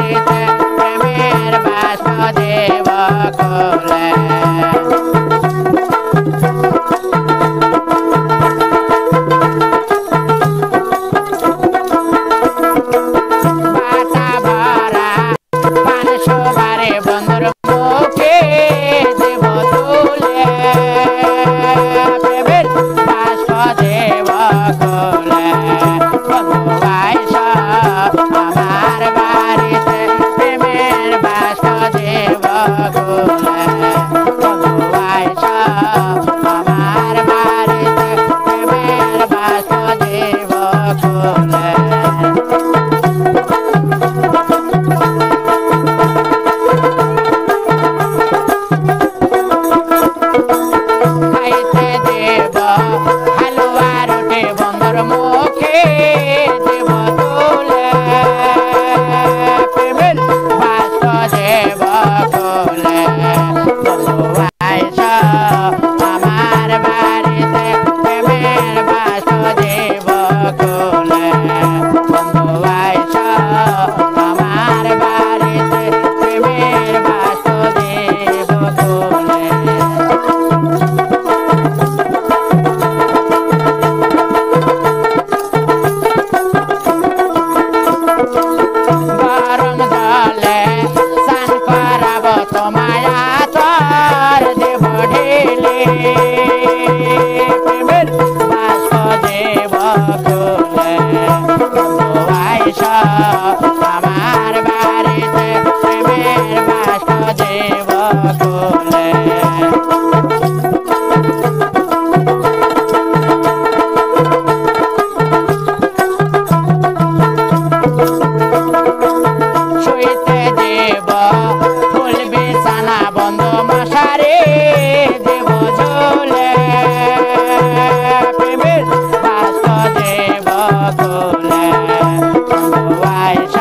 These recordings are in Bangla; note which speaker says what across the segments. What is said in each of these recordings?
Speaker 1: বাড়িতে প্রেমের বাষ্প দেব খুলে বাটা ভরা পান সুপারি বন্ধুর মুখে দেব তুলে প্রেমের বাষ্প দেব খুলে বন্ধু আইসা আমার বাড়িতে প্রেমের বাষ্প দেব খুলে বন্ধু আইসা আমার বাড়িতে প্রেমের বাষ্প দেব খুলে খাইতে দেব হালুয়া রুটি বন্ধুর মুখে দেব তুলে প্রেমের বাষ্প দেব খুলে বন্ধু আইসা আমার বাড়িতে প্রেমের বাষ্প দেব খুলে বন্ধু আইসা আমার বাড়িতে প্রেমের বাষ্প দেব খুলে গরম জলে স্নান করাবো তোমায় আতর দেব ঢেলে প্রেমের বাষ্প দেব খুলে বন্ধু আইসা আমার বাড়িতে প্রেমের বাষ্প দেব খুলে শুইতে দেব ফুল বিছানা বন্ধু মশারি দেব ঝুলে প্রেমের বাষ্প দেব খুলে বন্ধু আইসা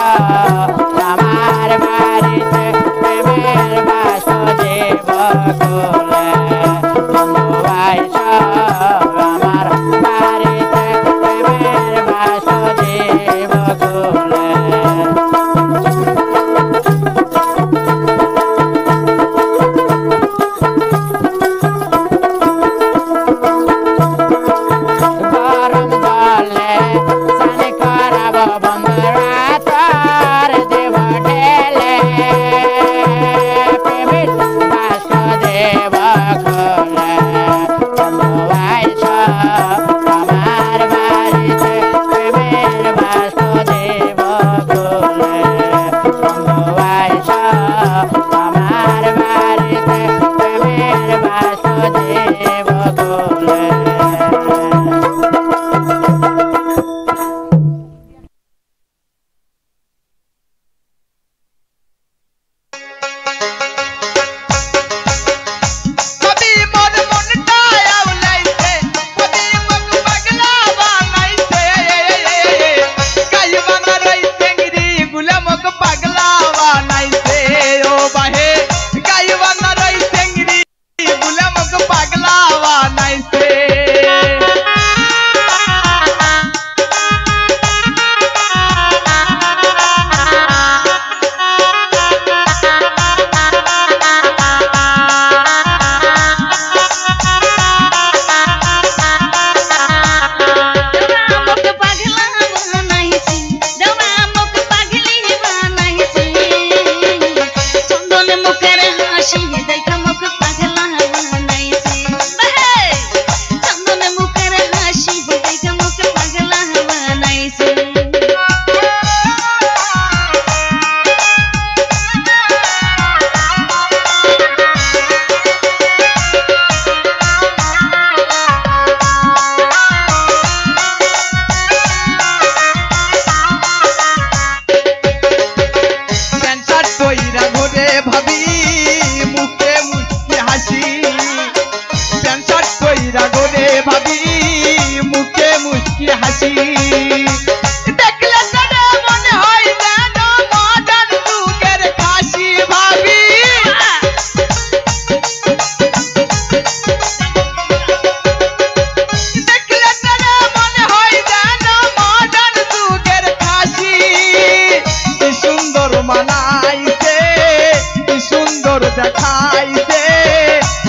Speaker 2: দেখাইছে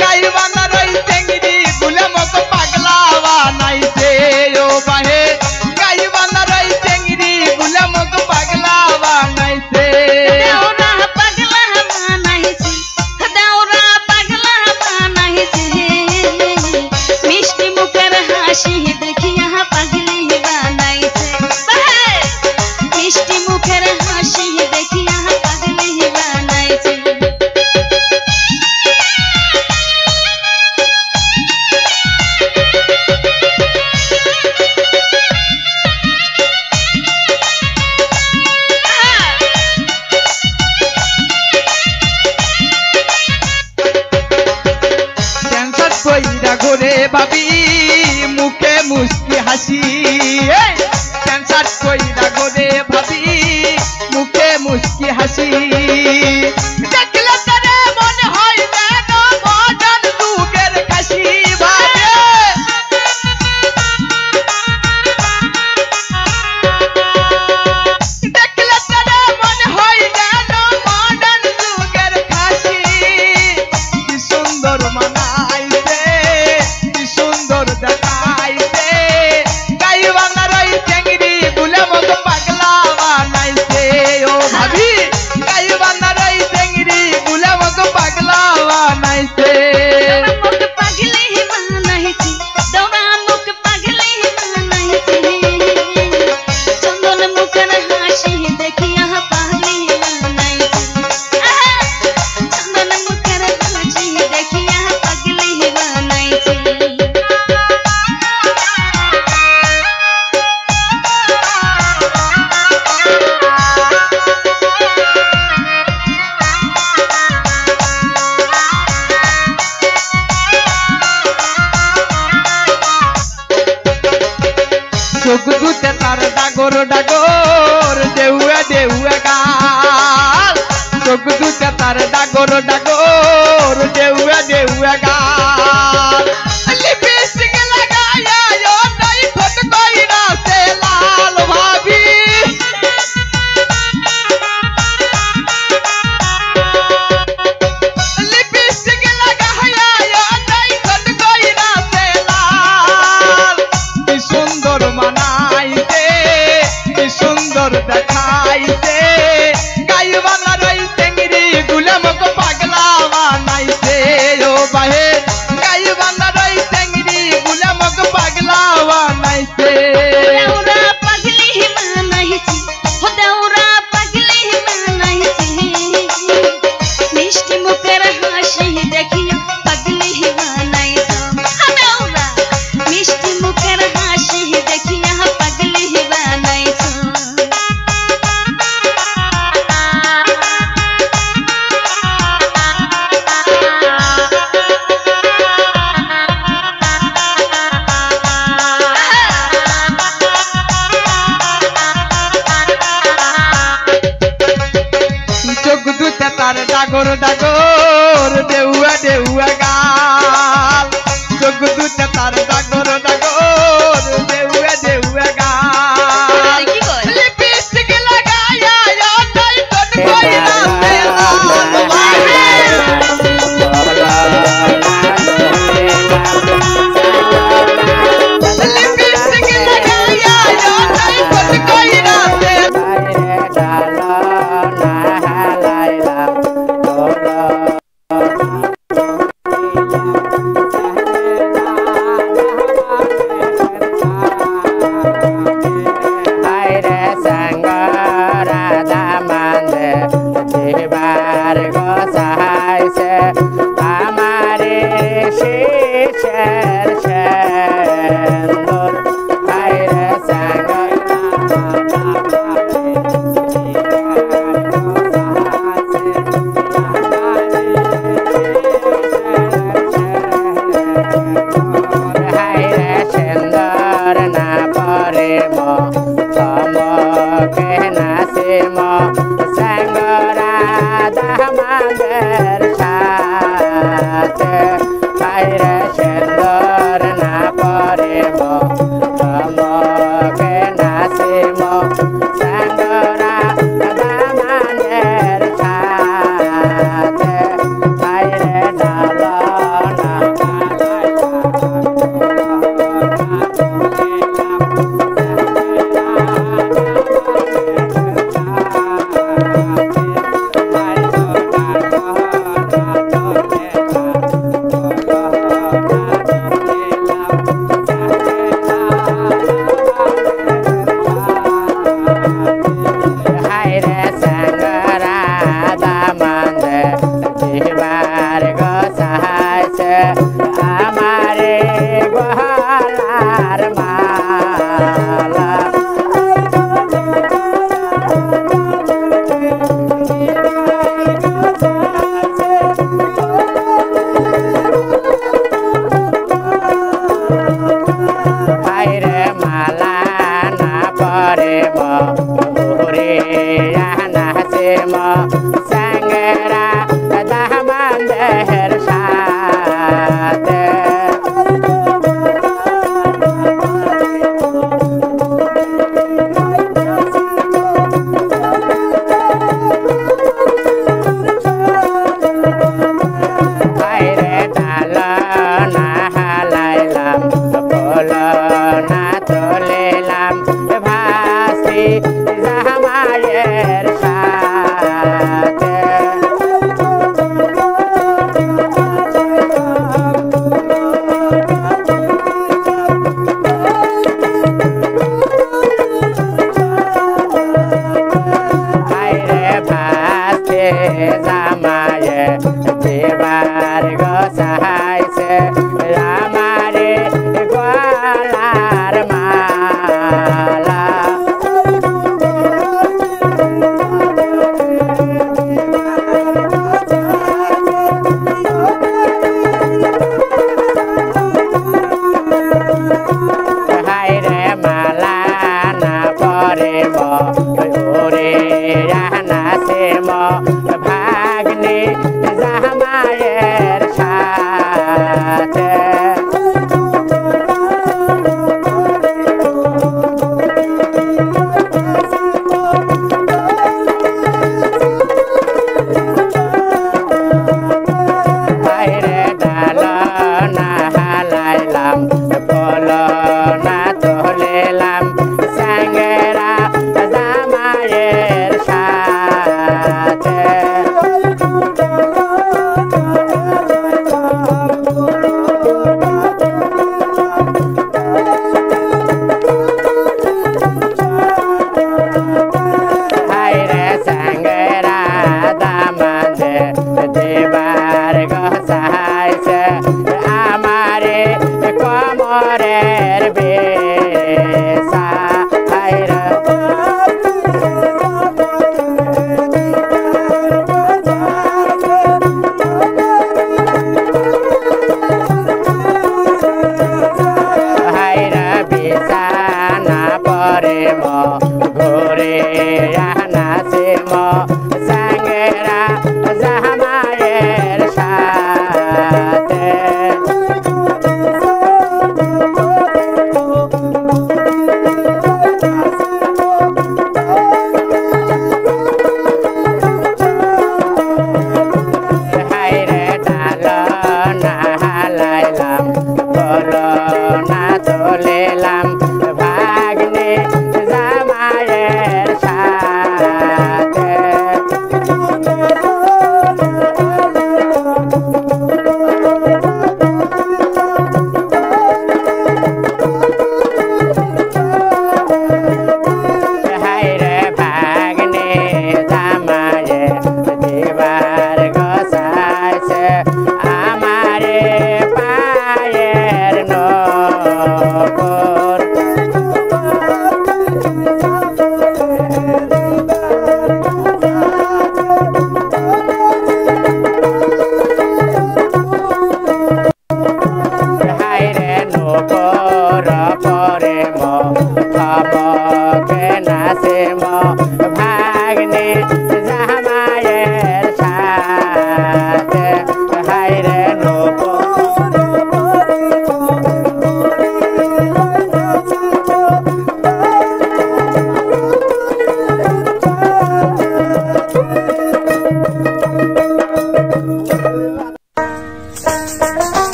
Speaker 2: গাইবানা রই চেংড়ি গুলে মক পাগলা বানাইছে ও বাহে গাইবানা রই চেংড়ি গুলে মক পাগলা বানাইছে
Speaker 3: দেওরা পাগলা বানাইছে দেওরা পাগলা বানাইছে মিষ্টি মুখের হাসি দেখিয়া পাগলি বানাইছে মিষ্টি মুখের হাসি দেখিয়া পাগলি বানাইছে
Speaker 2: ক্যান্সার কইরা ঘুরে ভাবি মুখে মুস্কি হাসি ক্যান্সার কইরা ঘুরে ভাবি মুখে মুস্কি হাসি দেখলে তারে মনে হয় যেন মডার্ন যুগের কাশি ভাবে দেখলে তারে মনে হয় যেন মডার্ন যুগের কাশি কি সুন্দর মানাইছে কি সুন্দর দেখাইছে গাইবানা রই চেংড়ি গুলে মক পাগলা বানাইছে ও ভাবি গাইবানা রই চেংড়ি গুলে মক পাগলা বানাইছে
Speaker 3: মুখ পাগলি বানাইছে দেওরা মুখ পাগলি বানাইছে চন্দন মুখের হাসি দেখিয়া পাগলি বানাইছে চন্দন মুখের হাসি দেখিয়া পাগলি বানাইছে
Speaker 2: চোখ দুতে তার ডাগর ডাগর দেউয়া দেউয়া গাল চোখ দুতে তার ডাগর ডাগর দেউয়া দেউয়া গাল লিপস্টিক লাগায়া ও নাই ফট কইরা সে লাল ভাবি লিপস্টিক লাগায়া ও নাই ফট কইরা সে লাল কি সুন্দর মানাইছে কি সুন্দর দেখাইছে গাইবানা রই চেংড়ি গুলে মক পাগলা বানাইছে ও বাহে গাইবানা রই চেংড়ি গুলে মক পাগলা বানাইছে
Speaker 3: দেওরা পাগলি বানাইছে দেওরা পাগলি বানাইছে মিষ্টি মুখের হাসি দেখিয়া পাগলি বানাইছে দেওরা মিষ্টি মুখের হাসি দেখিয়া পাগলি বানাইছে
Speaker 2: চোখ দুতে তার ডাগর ডাগর দেউয়া দেউয়া গাল চোখ দুতে তার ডাগর ডাগর দেউয়া দেউয়া গাল
Speaker 3: কি কয়
Speaker 2: লিপস্টিক লাগায়া ও নাই ফট কইরা সে লাল ভাবে লিপস্টিক লাগায়া ও নাই ফট কইরা সে
Speaker 1: আমারে শেষের সুন্দর আইরে সাঙ্গ হাইরে সুন্দর না পরে চমকে নাসিম সাঙ্গরা দামাদের সাথে হাইরে সুন্দর না পরে চমকে নাসিম সাঙ্গরা দামাদের সাথে নাচে ভাগ্নে জামাইয়ের সাথে বাইরে ডাল না হালাইলাম ফল না তোলেলাম স্যাঙ্গেরা জামাইয়ের সাথে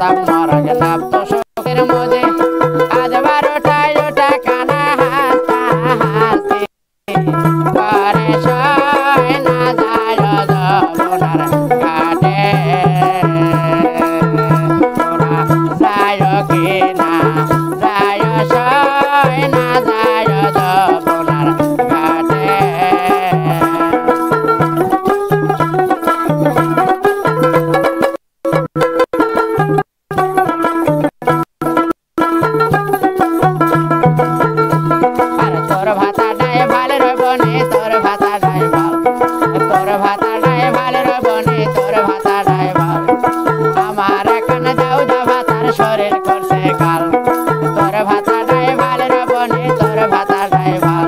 Speaker 1: প্রতাপ মরগ নাম তো শোকের মধ্যে আজ 12টায় ওটা কানা হাসতা হাসতে করে সয় না যায় যমুনার ঘাটে তোরা যায় কি না যায় সয় না যায় যমুনার ঘাটে তোর ভাতা নাই ভালে রবনে তোর ভাতা নাই ভাল তোর ভাতা নাই ভালে রবনে তোর ভাতা নাই ভাল আমার এখন যাও যা ভাতার শরীর করছে কাল তোর ভাতা নাই ভালে রবনে তোর ভাতা নাই ভাল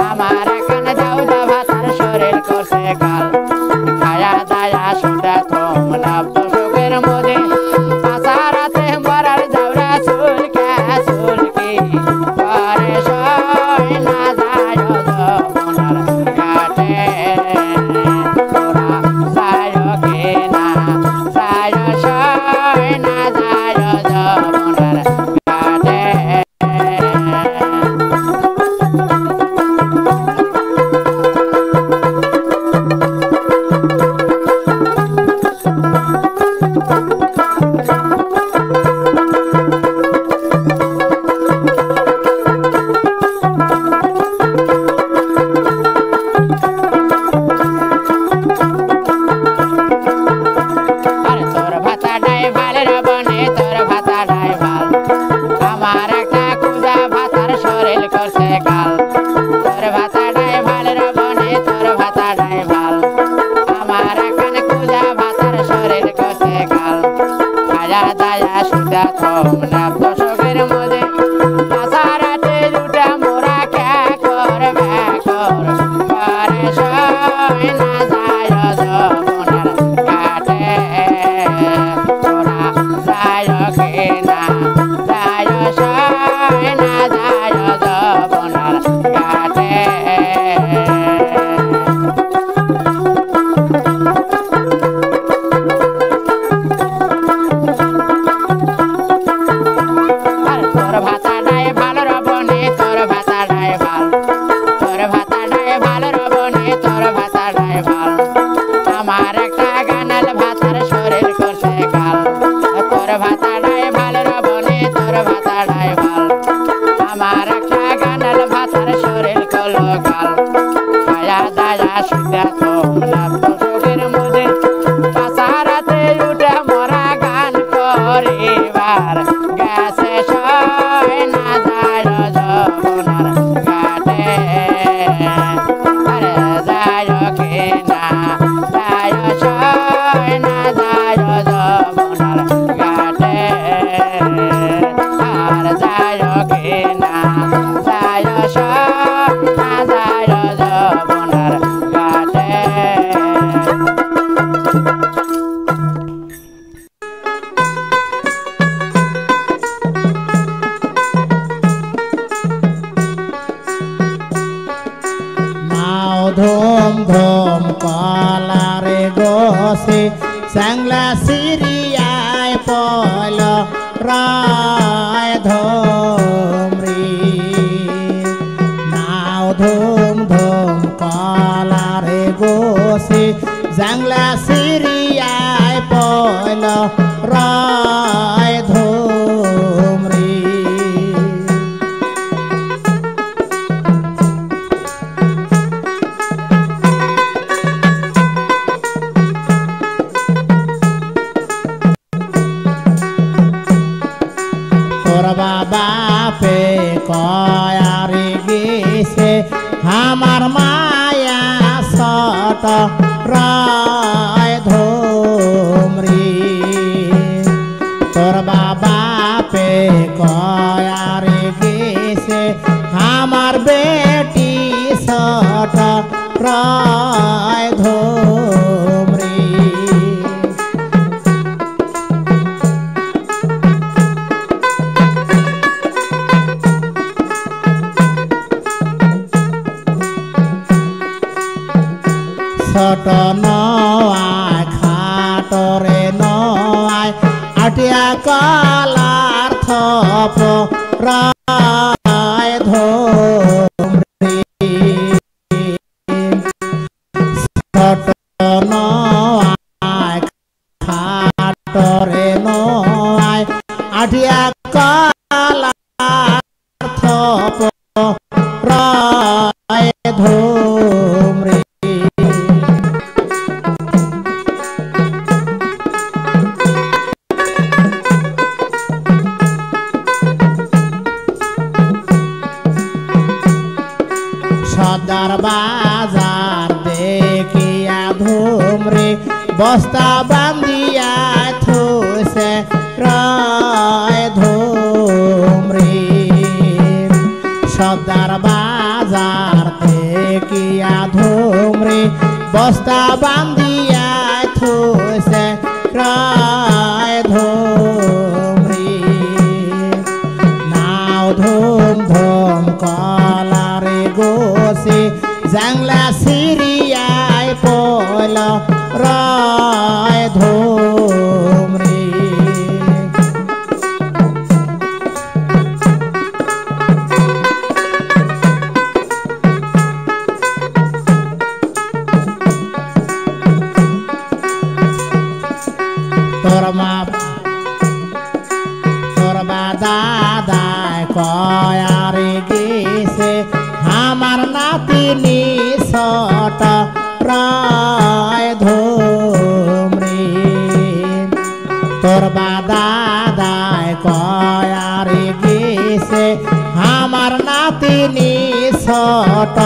Speaker 1: আমার এখন যাও যা ভাতার শরীর করছে কাল খায়া দায়া সুদা তোমরা সুখের মধ্যে পাশারাতে মরার যাওরা চুলকি করে সয় না যায় যমুনার ঘাটে তোরা যায় কি না যায় সয় না যায় যমুনার ঘাটে আরে তোর ভাতা নাই ভালে রবনে তোর ভাতা নাই ভাল আমার একটা কুজা ভাতার শরীর করছে কাল তোর ভাতা নাই ভালে রবনে তোর ভাতা নাই ভাল আমার এখন কুজা ভাতার শরীর করছে কাল খায়া দায়া সুদা তোমরা দশকের মধ্যে পাশারাতে দুটা মোরা খ্যা করবে করে সয় না যায় যমুনার ঘাটে তোরা যায় কি না যায় সয় না যায় যমুনার ঘাটে আর তোর ভাতা নাই ভালো রবনে তোর ভাতা নাই ভাল তোর ভাতা নাই ভালো রবনে তোর ভাতা নাই ভাল আমার একটা গানাল ভাতার শরীর করছে কাল তোর ভাতা নাই ভালো রবনে তোর ভাতা নাই ভাল আমার একটা গানাল ভাতার শরীর করলো কাল খায়া দায়া সুদা তোমরা সুখের মধ্যে পাশারাতে উঠে মরা গান করিবার গেছে সয় না যায় যমুনার ঘাটে আরে যায় কি না যায় সয় না যায় যমুনার ঘাটে আর যায় কি না যায় সয় না যায় যমুনার ঘাটে
Speaker 4: নাও ধুম ধুম কলারে গোসে স্যাংলা সিরিয়ায় পল রায় ধুমরি নাও ধুম ধুম কলারে গোসে জাংলা সিরিয়ায় পল রায় ধুমরি তোর বাপে কয়ারে গেছে আমার মায়া সত রায় ধুমরি তোর বাপে কয়ারে গেছে আমার বেটি সত রায় ধুমরি ছোট নয় খাটরে নয় আটিয়া কলার থপ রায় ধরি ছোট নয় খাটরে নয় আটিয়া কলার থপ রায় ধরি সদর বাজার দেখিয়া ধুমরে বস্তা বান্ধিয়া থুসে রায় ধুমরে সদর বাজার দেখিয়া ধুমরে বস্তা বান্ধিয়া থুসে রায় ধুমরে নাও ধুম ধুম কলারে গোসে জাংলা সিরিয়ায় পল রায় ধুমরে তোর মা তোর বা দাদায় কয়ারে গেছে আমার নাতিনি সট রায় ধুমরে তোর বা দাদায় কয়ারে গেছে আমার নাতিনি সট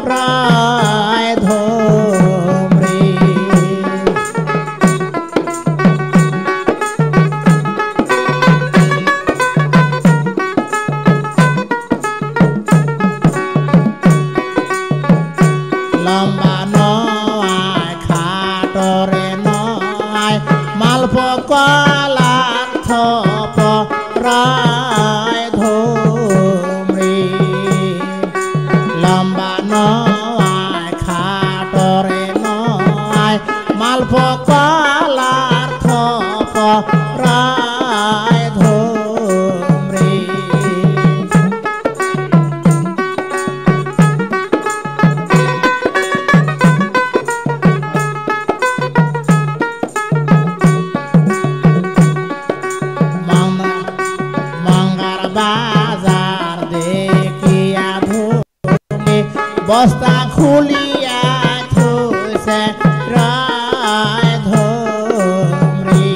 Speaker 4: রায় ধুমরে লম্বা নয় খাটরে নয় মালপ কলার থপ রায় ধুমরে লম্বা নয় খাটরে নয় মালপ কলার থপ রায় ধুমরে মঙ্গার বাজার দেখিয়া ধুমরে বস্তা খুলিয়া থুসে রায় ধুমরে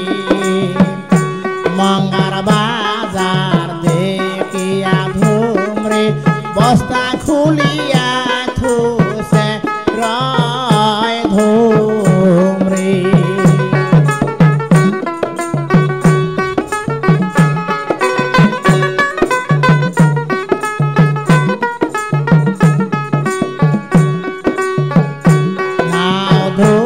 Speaker 4: মঙ্গার বাজার দেখিয়া ধুমরে বস্তা খুলিয়া থুসে রায় ধুমরে নাও ধুম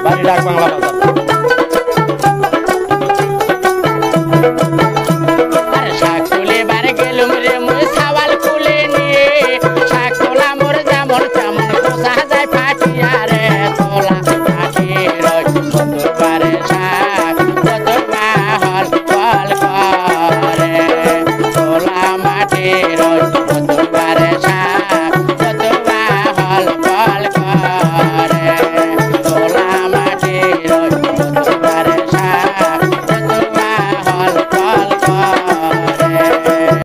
Speaker 5: বাড়ি ডাক বাংলা বাজার।